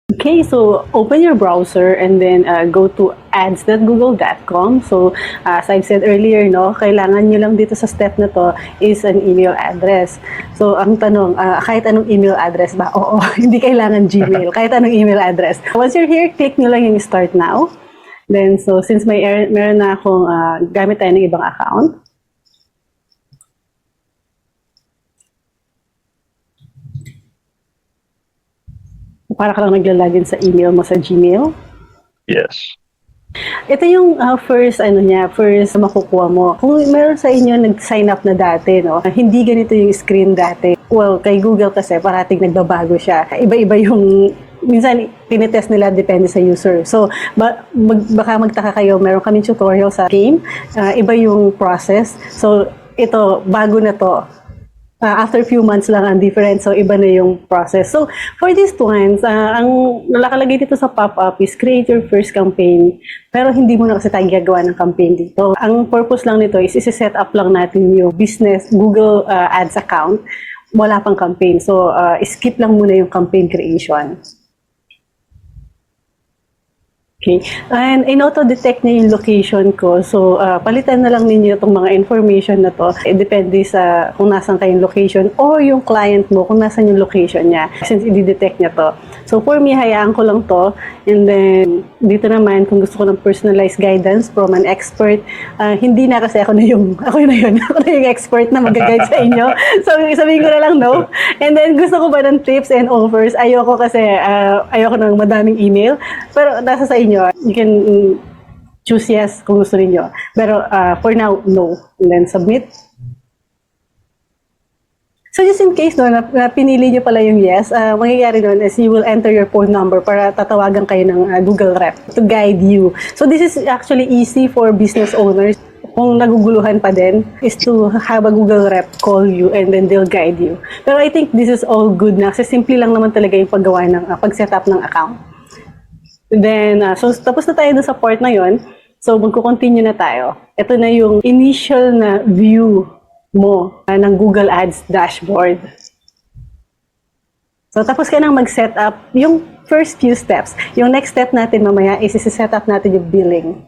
Okay, so open your browser and then go to ads.google.com. So as I've said earlier, no, kailangan nyo lang dito sa step na to is an email address. So ang tanong, kahit anong email address ba? Oo, hindi kailangan Gmail, kahit anong email address. Once you're here, click nyo lang yung start now. Then so since meron na akong gamit tayo ng ibang account, para ka lang naglalagin sa email mo sa Gmail. Yes. Ito yung first makukuha mo. Kung meron sa inyo nag-sign up na dati, no, hindi ganito yung screen dati. Well, kay Google kasi parating nagbabago siya. Iba-iba yung minsan tinetest nila, depende sa user. So, baka magtaka kayo, meron kaming tutorial sa game, iba yung process. So, ito, bago na to. After few months lang ang difference, so iba na yung process. So, for these ones, ang nakalagay dito sa pop-up is create your first campaign. Pero hindi mo na kasi tayo gagawa ng campaign dito. Ang purpose lang nito is isi-set up lang natin yung business Google Ads account. Wala pang campaign. So, skip lang muna yung campaign creation. Okay. And in-auto-detect niya yung location ko. So, palitan na lang ninyo itong mga information na to. Depende sa kung nasan kayong location or yung client mo kung nasan yung location niya. Since i-detect niya to. So, for me, hayaan ko lang to. And then, dito naman, kung gusto ko ng personalized guidance from an expert, hindi na kasi ako na yung expert na mag-guide sa inyo. So, sabihin ko na lang no. And then, gusto ko ba ng tips and offers? Ayoko kasi, ayoko ng madaming email. Pero, nasa sa inyo. You can choose yes kung gusto niyo. Pero for now, no. And then submit. So just in case no, na pinili niyo pala yung yes, mangyayari doon is you will enter your phone number para tatawagan kayo ng Google rep to guide you. So this is actually easy for business owners. Kung naguguluhan pa din, is to have a Google rep call you and then they'll guide you. Pero I think this is all good na kasi simple lang naman talaga yung paggawa ng pag-set up ng account. Then, so tapos na tayo dun sa part na yon. So, magko-continue na tayo. Ito na yung initial na view mo ng Google Ads dashboard. So, tapos ka nang mag-set up yung first few steps. Yung next step natin mamaya is i-set up natin yung billing.